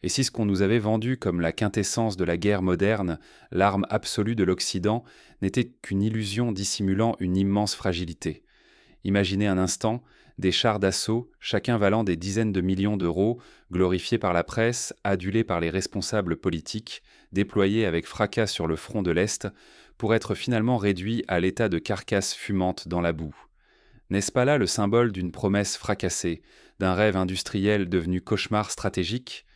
Et si ce qu'on nous avait vendu comme la quintessence de la guerre moderne, l'arme absolue de l'Occident, n'était qu'une illusion dissimulant une immense fragilité? Imaginez un instant des chars d'assaut, chacun valant des dizaines de millions d'euros, glorifiés par la presse, adulés par les responsables politiques, déployés avec fracas sur le front de l'Est, pour être finalement réduits à l'état de carcasses fumantes dans la boue. N'est-ce pas là le symbole d'une promesse fracassée, d'un rêve industriel devenu cauchemar stratégique?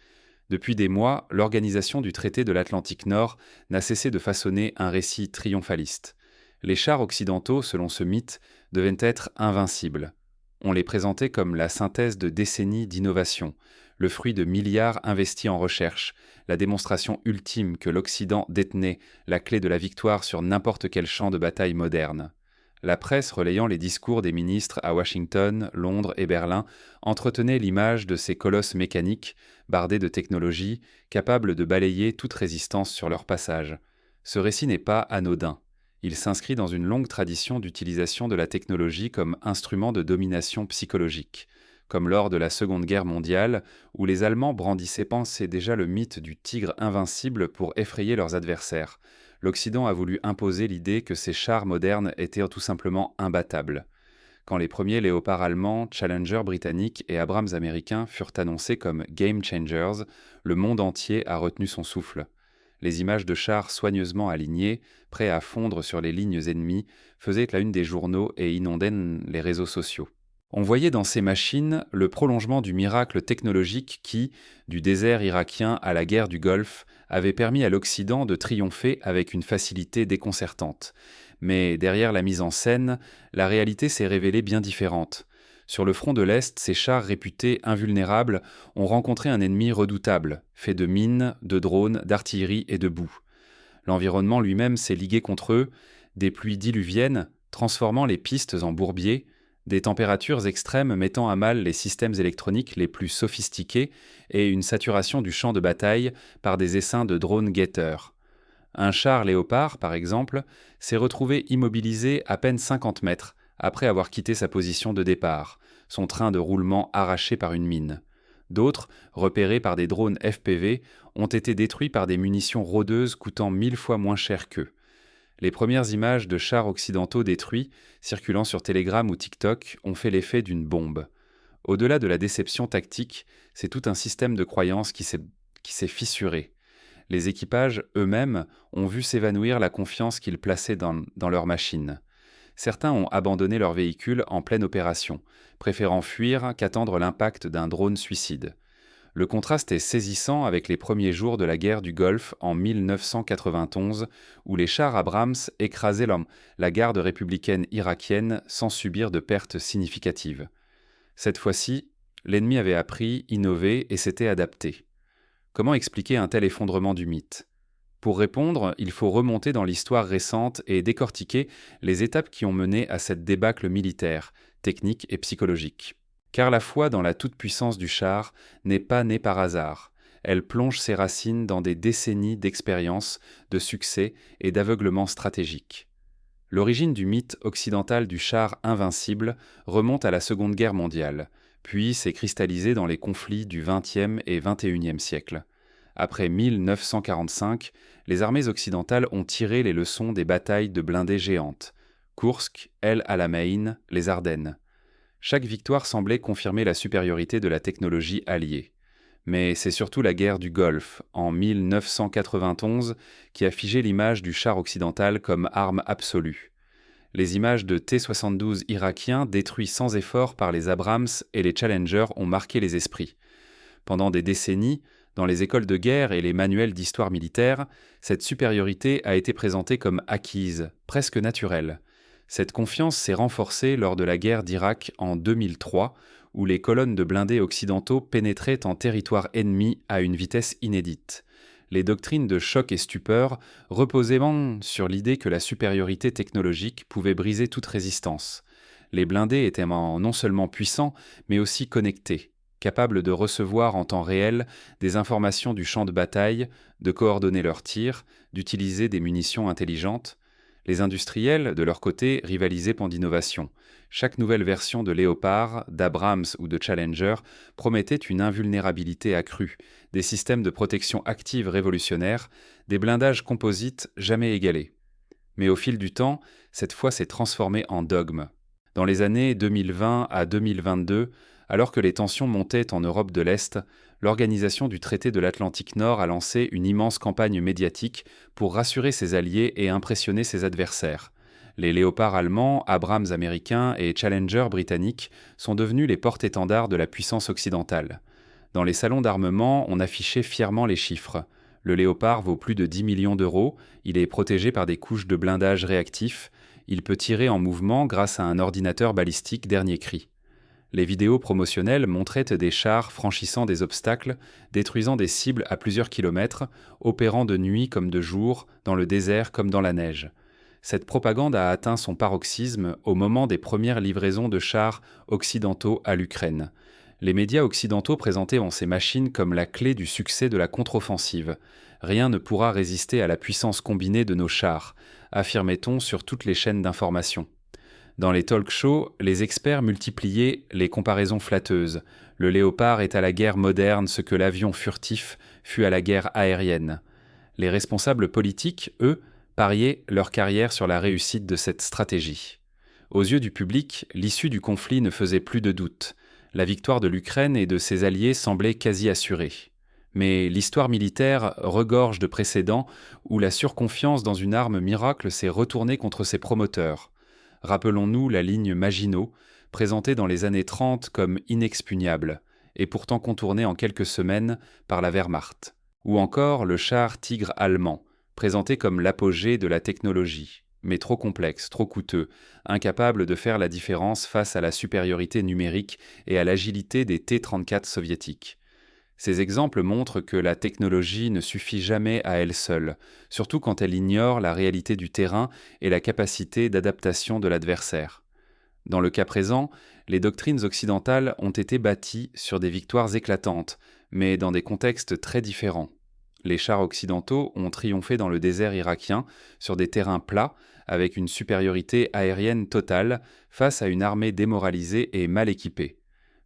Depuis des mois, l'organisation du traité de l'Atlantique Nord n'a cessé de façonner un récit triomphaliste. Les chars occidentaux, selon ce mythe, devaient être invincibles. On les présentait comme la synthèse de décennies d'innovation, le fruit de milliards investis en recherche, la démonstration ultime que l'Occident détenait la clé de la victoire sur n'importe quel champ de bataille moderne. La presse, relayant les discours des ministres à Washington, Londres et Berlin, entretenait l'image de ces colosses mécaniques, bardés de technologie, capables de balayer toute résistance sur leur passage. Ce récit n'est pas anodin. Il s'inscrit dans une longue tradition d'utilisation de la technologie comme instrument de domination psychologique, comme lors de la Seconde Guerre mondiale, où les Allemands pensaient déjà le mythe du tigre invincible pour effrayer leurs adversaires. L'Occident a voulu imposer l'idée que ces chars modernes étaient tout simplement imbattables. Quand les premiers léopards allemands, Challenger britanniques et Abrams américains furent annoncés comme game changers, le monde entier a retenu son souffle. Les images de chars soigneusement alignés, prêts à fondre sur les lignes ennemies, faisaient la une des journaux et inondaient les réseaux sociaux. On voyait dans ces machines le prolongement du miracle technologique qui, du désert irakien à la guerre du Golfe, avait permis à l'Occident de triompher avec une facilité déconcertante. Mais derrière la mise en scène, la réalité s'est révélée bien différente. Sur le front de l'Est, ces chars réputés invulnérables ont rencontré un ennemi redoutable, fait de mines, de drones, d'artillerie et de boue. L'environnement lui-même s'est ligué contre eux, des pluies diluviennes transformant les pistes en bourbiers, des températures extrêmes mettant à mal les systèmes électroniques les plus sophistiqués et une saturation du champ de bataille par des essaims de drones guetteurs. Un char Léopard, par exemple, s'est retrouvé immobilisé à peine 50 mètres après avoir quitté sa position de départ, son train de roulement arraché par une mine. D'autres, repérés par des drones FPV, ont été détruits par des munitions rôdeuses coûtant 1000 fois moins cher qu'eux. Les premières images de chars occidentaux détruits, circulant sur Telegram ou TikTok, ont fait l'effet d'une bombe. Au-delà de la déception tactique, c'est tout un système de croyances qui s'est fissuré. Les équipages, eux-mêmes, ont vu s'évanouir la confiance qu'ils plaçaient dans leurs machines. Certains ont abandonné leur véhicule en pleine opération, préférant fuir qu'attendre l'impact d'un drone suicide. Le contraste est saisissant avec les premiers jours de la guerre du Golfe en 1991, où les chars Abrams écrasaient la garde républicaine irakienne sans subir de pertes significatives. Cette fois-ci, l'ennemi avait appris, innové et s'était adapté. Comment expliquer un tel effondrement du mythe? Pour répondre, il faut remonter dans l'histoire récente et décortiquer les étapes qui ont mené à cette débâcle militaire, technique et psychologique. Car la foi dans la toute-puissance du char n'est pas née par hasard. Elle plonge ses racines dans des décennies d'expérience, de succès et d'aveuglement stratégique. L'origine du mythe occidental du char invincible remonte à la Seconde Guerre mondiale, puis s'est cristallisée dans les conflits du XXe et XXIe siècle. Après 1945, les armées occidentales ont tiré les leçons des batailles de blindés géantes, Koursk, El Alamein, les Ardennes. Chaque victoire semblait confirmer la supériorité de la technologie alliée. Mais c'est surtout la guerre du Golfe, en 1991, qui a figé l'image du char occidental comme arme absolue. Les images de T-72 irakiens détruits sans effort par les Abrams et les Challenger ont marqué les esprits. Pendant des décennies, dans les écoles de guerre et les manuels d'histoire militaire, cette supériorité a été présentée comme acquise, presque naturelle. Cette confiance s'est renforcée lors de la guerre d'Irak en 2003, où les colonnes de blindés occidentaux pénétraient en territoire ennemi à une vitesse inédite. Les doctrines de choc et stupeur reposaient sur l'idée que la supériorité technologique pouvait briser toute résistance. Les blindés étaient non seulement puissants, mais aussi connectés, capables de recevoir en temps réel des informations du champ de bataille, de coordonner leurs tirs, d'utiliser des munitions intelligentes. Les industriels, de leur côté, rivalisaient pour d'innovation. Chaque nouvelle version de Léopard, d'Abrams ou de Challenger promettait une invulnérabilité accrue, des systèmes de protection active révolutionnaires, des blindages composites jamais égalés. Mais au fil du temps, cette foi s'est transformée en dogme. Dans les années 2020 à 2022, alors que les tensions montaient en Europe de l'Est, l'Organisation du traité de l'Atlantique Nord a lancé une immense campagne médiatique pour rassurer ses alliés et impressionner ses adversaires. Les Léopards allemands, Abrams américains et Challenger britanniques sont devenus les porte-étendards de la puissance occidentale. Dans les salons d'armement, on affichait fièrement les chiffres. Le Léopard vaut plus de 10 millions d'euros, il est protégé par des couches de blindage réactif, il peut tirer en mouvement grâce à un ordinateur balistique dernier cri. Les vidéos promotionnelles montraient des chars franchissant des obstacles, détruisant des cibles à plusieurs kilomètres, opérant de nuit comme de jour, dans le désert comme dans la neige. Cette propagande a atteint son paroxysme au moment des premières livraisons de chars occidentaux à l'Ukraine. Les médias occidentaux présentaient ces machines comme la clé du succès de la contre-offensive. Rien ne pourra résister à la puissance combinée de nos chars, affirmait-on sur toutes les chaînes d'information. Dans les talk-shows, les experts multipliaient les comparaisons flatteuses. Le Léopard est à la guerre moderne ce que l'avion furtif fut à la guerre aérienne. Les responsables politiques, eux, pariaient leur carrière sur la réussite de cette stratégie. Aux yeux du public, l'issue du conflit ne faisait plus de doute. La victoire de l'Ukraine et de ses alliés semblait quasi assurée. Mais l'histoire militaire regorge de précédents où la surconfiance dans une arme miracle s'est retournée contre ses promoteurs. Rappelons-nous la ligne Maginot, présentée dans les années 30 comme inexpugnable, et pourtant contournée en quelques semaines par la Wehrmacht. Ou encore le char Tigre allemand, présenté comme l'apogée de la technologie, mais trop complexe, trop coûteux, incapable de faire la différence face à la supériorité numérique et à l'agilité des T-34 soviétiques. Ces exemples montrent que la technologie ne suffit jamais à elle seule, surtout quand elle ignore la réalité du terrain et la capacité d'adaptation de l'adversaire. Dans le cas présent, les doctrines occidentales ont été bâties sur des victoires éclatantes, mais dans des contextes très différents. Les chars occidentaux ont triomphé dans le désert irakien, sur des terrains plats, avec une supériorité aérienne totale face à une armée démoralisée et mal équipée.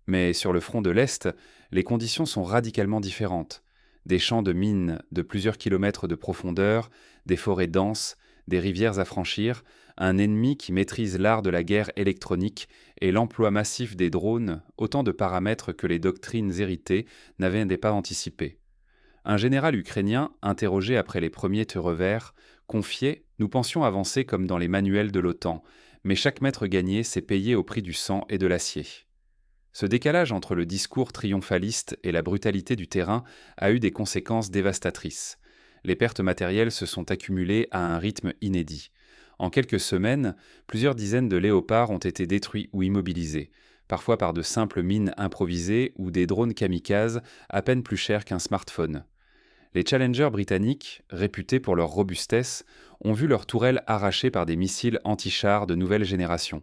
Mais sur le front de l'Est, les conditions sont radicalement différentes. Des champs de mines de plusieurs kilomètres de profondeur, des forêts denses, des rivières à franchir, un ennemi qui maîtrise l'art de la guerre électronique et l'emploi massif des drones, autant de paramètres que les doctrines héritées n'avaient pas anticipés. Un général ukrainien, interrogé après les premiers tirs verts, confiait « Nous pensions avancer comme dans les manuels de l'OTAN, mais chaque mètre gagné s'est payé au prix du sang et de l'acier. » Ce décalage entre le discours triomphaliste et la brutalité du terrain a eu des conséquences dévastatrices. Les pertes matérielles se sont accumulées à un rythme inédit. En quelques semaines, plusieurs dizaines de léopards ont été détruits ou immobilisés, parfois par de simples mines improvisées ou des drones kamikazes à peine plus chers qu'un smartphone. Les Challenger britanniques, réputés pour leur robustesse, ont vu leurs tourelles arrachées par des missiles anti-chars de nouvelle génération.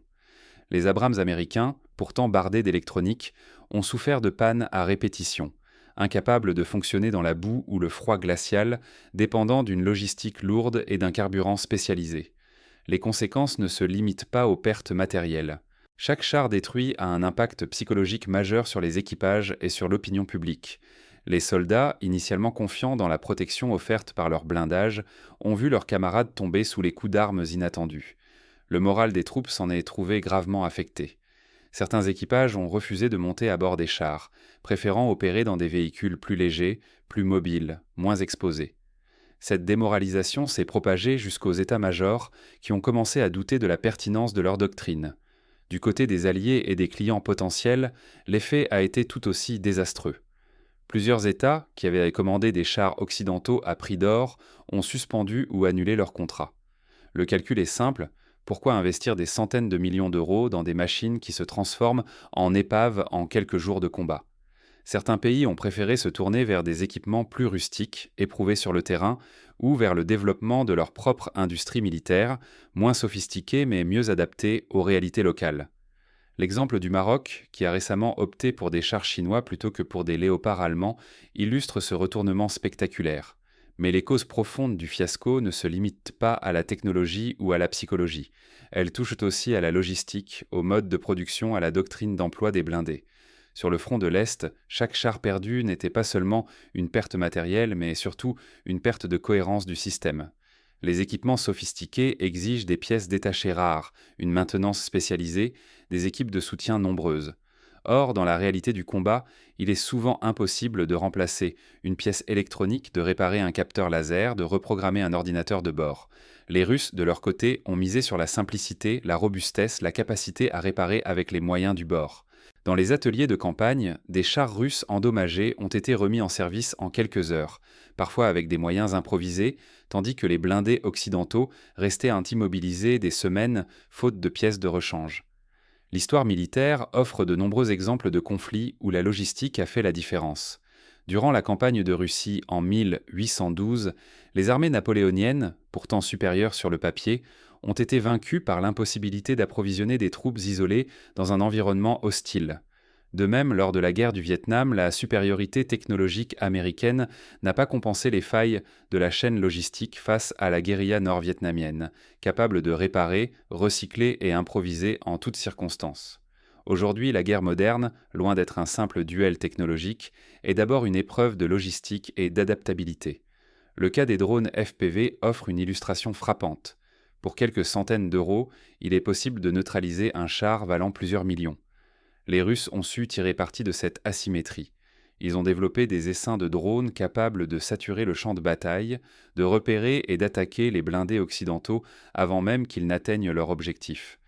Les Abrams américains, pourtant bardés d'électronique, ont souffert de pannes à répétition, incapables de fonctionner dans la boue ou le froid glacial, dépendant d'une logistique lourde et d'un carburant spécialisé. Les conséquences ne se limitent pas aux pertes matérielles. Chaque char détruit a un impact psychologique majeur sur les équipages et sur l'opinion publique. Les soldats, initialement confiants dans la protection offerte par leur blindage, ont vu leurs camarades tomber sous les coups d'armes inattendus. Le moral des troupes s'en est trouvé gravement affecté. Certains équipages ont refusé de monter à bord des chars, préférant opérer dans des véhicules plus légers, plus mobiles, moins exposés. Cette démoralisation s'est propagée jusqu'aux états-majors qui ont commencé à douter de la pertinence de leur doctrine. Du côté des alliés et des clients potentiels, l'effet a été tout aussi désastreux. Plusieurs États, qui avaient commandé des chars occidentaux à prix d'or, ont suspendu ou annulé leurs contrats. Le calcul est simple. Pourquoi investir des centaines de millions d'euros dans des machines qui se transforment en épaves en quelques jours de combat ? Certains pays ont préféré se tourner vers des équipements plus rustiques, éprouvés sur le terrain, ou vers le développement de leur propre industrie militaire, moins sophistiquée mais mieux adaptée aux réalités locales. L'exemple du Maroc, qui a récemment opté pour des chars chinois plutôt que pour des léopards allemands, illustre ce retournement spectaculaire. Mais les causes profondes du fiasco ne se limitent pas à la technologie ou à la psychologie. Elles touchent aussi à la logistique, au mode de production, à la doctrine d'emploi des blindés. Sur le front de l'Est, chaque char perdu n'était pas seulement une perte matérielle, mais surtout une perte de cohérence du système. Les équipements sophistiqués exigent des pièces détachées rares, une maintenance spécialisée, des équipes de soutien nombreuses. Or, dans la réalité du combat, il est souvent impossible de remplacer une pièce électronique, de réparer un capteur laser, de reprogrammer un ordinateur de bord. Les Russes, de leur côté, ont misé sur la simplicité, la robustesse, la capacité à réparer avec les moyens du bord. Dans les ateliers de campagne, des chars russes endommagés ont été remis en service en quelques heures, parfois avec des moyens improvisés, tandis que les blindés occidentaux restaient immobilisés des semaines, faute de pièces de rechange. L'histoire militaire offre de nombreux exemples de conflits où la logistique a fait la différence. Durant la campagne de Russie en 1812, les armées napoléoniennes, pourtant supérieures sur le papier, ont été vaincues par l'impossibilité d'approvisionner des troupes isolées dans un environnement hostile. De même, lors de la guerre du Vietnam, la supériorité technologique américaine n'a pas compensé les failles de la chaîne logistique face à la guérilla nord-vietnamienne, capable de réparer, recycler et improviser en toutes circonstances. Aujourd'hui, la guerre moderne, loin d'être un simple duel technologique, est d'abord une épreuve de logistique et d'adaptabilité. Le cas des drones FPV offre une illustration frappante. Pour quelques centaines d'euros, il est possible de neutraliser un char valant plusieurs millions. Les Russes ont su tirer parti de cette asymétrie. Ils ont développé des essaims de drones capables de saturer le champ de bataille, de repérer et d'attaquer les blindés occidentaux avant même qu'ils n'atteignent leur objectif.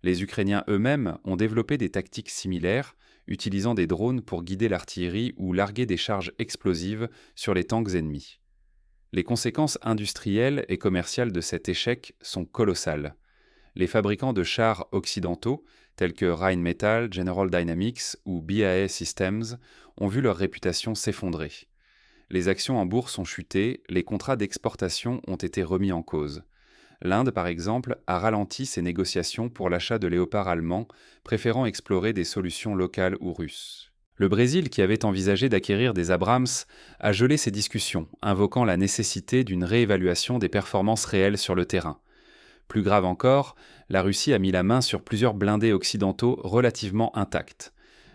Les Ukrainiens eux-mêmes ont développé des tactiques similaires, utilisant des drones pour guider l'artillerie ou larguer des charges explosives sur les tanks ennemis. Les conséquences industrielles et commerciales de cet échec sont colossales. Les fabricants de chars occidentaux, tels que Rheinmetall, General Dynamics ou BAE Systems, ont vu leur réputation s'effondrer. Les actions en bourse ont chuté, les contrats d'exportation ont été remis en cause. L'Inde, par exemple, a ralenti ses négociations pour l'achat de léopards allemands, préférant explorer des solutions locales ou russes. Le Brésil, qui avait envisagé d'acquérir des Abrams, a gelé ses discussions, invoquant la nécessité d'une réévaluation des performances réelles sur le terrain. Plus grave encore, la Russie a mis la main sur plusieurs blindés occidentaux relativement intacts.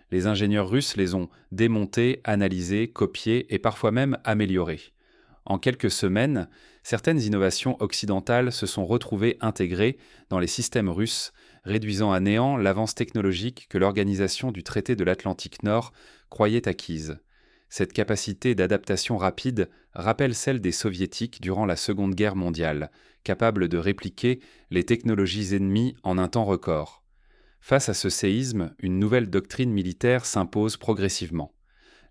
Les ingénieurs russes les ont démontés, analysés, copiés et parfois même améliorés. En quelques semaines, certaines innovations occidentales se sont retrouvées intégrées dans les systèmes russes, réduisant à néant l'avance technologique que l'Organisation du traité de l'Atlantique Nord croyait acquise. Cette capacité d'adaptation rapide rappelle celle des Soviétiques durant la Seconde Guerre mondiale, capable de répliquer les technologies ennemies en un temps record. Face à ce séisme, une nouvelle doctrine militaire s'impose progressivement.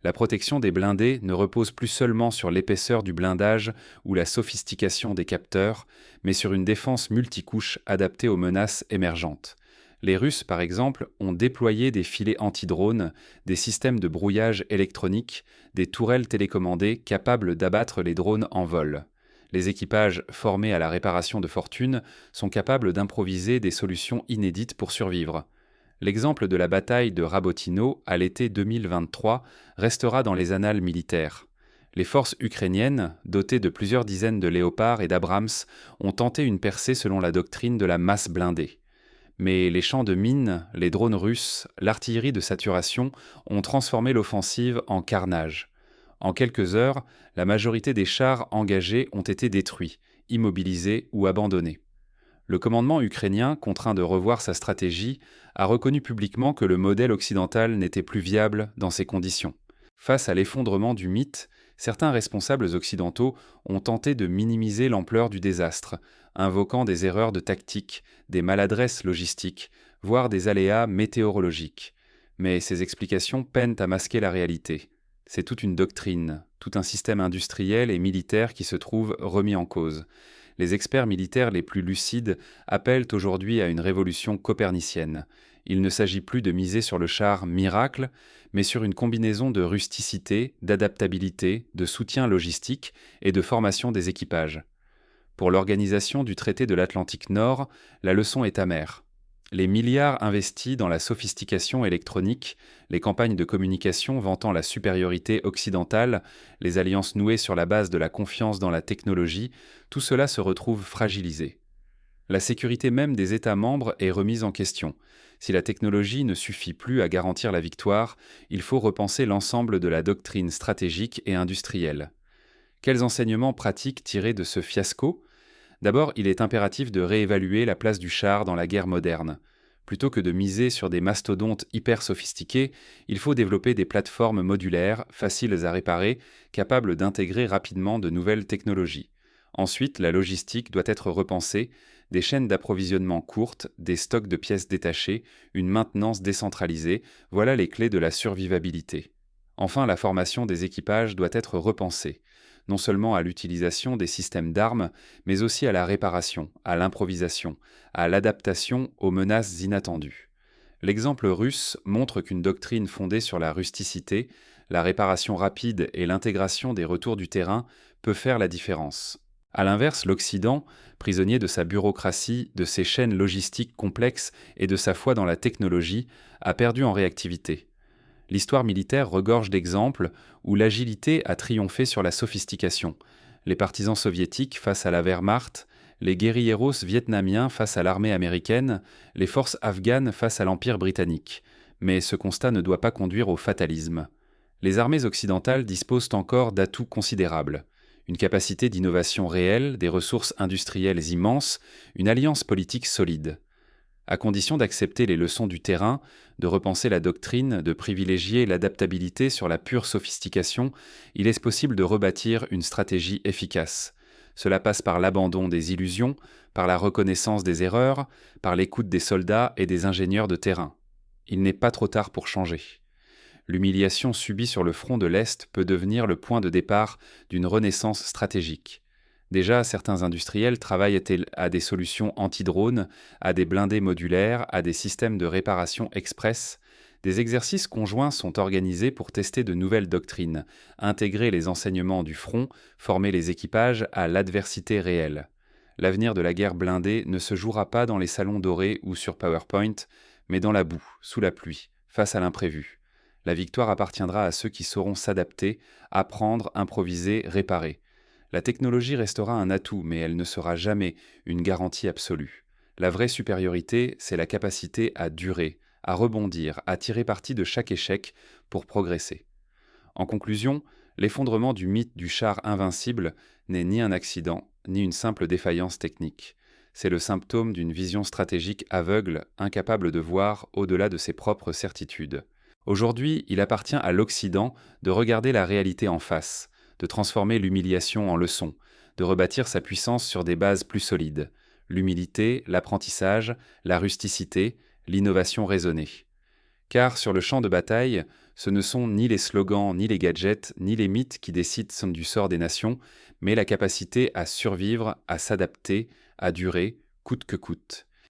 La protection des blindés ne repose plus seulement sur l'épaisseur du blindage ou la sophistication des capteurs, mais sur une défense multicouche adaptée aux menaces émergentes. Les Russes, par exemple, ont déployé des filets anti-drones, des systèmes de brouillage électronique, des tourelles télécommandées capables d'abattre les drones en vol. Les équipages formés à la réparation de fortune sont capables d'improviser des solutions inédites pour survivre. L'exemple de la bataille de Rabotino à l'été 2023 restera dans les annales militaires. Les forces ukrainiennes, dotées de plusieurs dizaines de léopards et d'Abrams, ont tenté une percée selon la doctrine de la masse blindée. Mais les champs de mines, les drones russes, l'artillerie de saturation ont transformé l'offensive en carnage. En quelques heures, la majorité des chars engagés ont été détruits, immobilisés ou abandonnés. Le commandement ukrainien, contraint de revoir sa stratégie, a reconnu publiquement que le modèle occidental n'était plus viable dans ces conditions. Face à l'effondrement du mythe, certains responsables occidentaux ont tenté de minimiser l'ampleur du désastre, invoquant des erreurs de tactique, des maladresses logistiques, voire des aléas météorologiques. Mais ces explications peinent à masquer la réalité. C'est toute une doctrine, tout un système industriel et militaire qui se trouve remis en cause. Les experts militaires les plus lucides appellent aujourd'hui à une révolution copernicienne. Il ne s'agit plus de miser sur le char miracle, mais sur une combinaison de rusticité, d'adaptabilité, de soutien logistique et de formation des équipages. Pour l'organisation du traité de l'Atlantique Nord, la leçon est amère. Les milliards investis dans la sophistication électronique, les campagnes de communication vantant la supériorité occidentale, les alliances nouées sur la base de la confiance dans la technologie, tout cela se retrouve fragilisé. La sécurité même des États membres est remise en question. Si la technologie ne suffit plus à garantir la victoire, il faut repenser l'ensemble de la doctrine stratégique et industrielle. Quels enseignements pratiques tirer de ce fiasco? D'abord, il est impératif de réévaluer la place du char dans la guerre moderne. Plutôt que de miser sur des mastodontes hyper sophistiqués, il faut développer des plateformes modulaires, faciles à réparer, capables d'intégrer rapidement de nouvelles technologies. Ensuite, la logistique doit être repensée, des chaînes d'approvisionnement courtes, des stocks de pièces détachées, une maintenance décentralisée, voilà les clés de la survivabilité. Enfin, la formation des équipages doit être repensée, non seulement à l'utilisation des systèmes d'armes, mais aussi à la réparation, à l'improvisation, à l'adaptation aux menaces inattendues. L'exemple russe montre qu'une doctrine fondée sur la rusticité, la réparation rapide et l'intégration des retours du terrain peut faire la différence. À l'inverse, l'Occident, prisonnier de sa bureaucratie, de ses chaînes logistiques complexes et de sa foi dans la technologie, a perdu en réactivité. L'histoire militaire regorge d'exemples où l'agilité a triomphé sur la sophistication. Les partisans soviétiques face à la Wehrmacht, les guérilleros vietnamiens face à l'armée américaine, les forces afghanes face à l'Empire britannique. Mais ce constat ne doit pas conduire au fatalisme. Les armées occidentales disposent encore d'atouts considérables. Une capacité d'innovation réelle, des ressources industrielles immenses, une alliance politique solide. À condition d'accepter les leçons du terrain, de repenser la doctrine, de privilégier l'adaptabilité sur la pure sophistication, il est possible de rebâtir une stratégie efficace. Cela passe par l'abandon des illusions, par la reconnaissance des erreurs, par l'écoute des soldats et des ingénieurs de terrain. Il n'est pas trop tard pour changer. L'humiliation subie sur le front de l'Est peut devenir le point de départ d'une renaissance stratégique. Déjà, certains industriels travaillent à des solutions anti-drones, à des blindés modulaires, à des systèmes de réparation express. Des exercices conjoints sont organisés pour tester de nouvelles doctrines, intégrer les enseignements du front, former les équipages à l'adversité réelle. L'avenir de la guerre blindée ne se jouera pas dans les salons dorés ou sur PowerPoint, mais dans la boue, sous la pluie, face à l'imprévu. La victoire appartiendra à ceux qui sauront s'adapter, apprendre, improviser, réparer. La technologie restera un atout, mais elle ne sera jamais une garantie absolue. La vraie supériorité, c'est la capacité à durer, à rebondir, à tirer parti de chaque échec pour progresser. En conclusion, l'effondrement du mythe du char invincible n'est ni un accident, ni une simple défaillance technique. C'est le symptôme d'une vision stratégique aveugle, incapable de voir au-delà de ses propres certitudes. Aujourd'hui, il appartient à l'Occident de regarder la réalité en face, de transformer l'humiliation en leçon, de rebâtir sa puissance sur des bases plus solides. L'humilité, l'apprentissage, la rusticité, l'innovation raisonnée. Car sur le champ de bataille, ce ne sont ni les slogans, ni les gadgets, ni les mythes qui décident du sort des nations, mais la capacité à survivre, à s'adapter, à durer, coûte que coûte.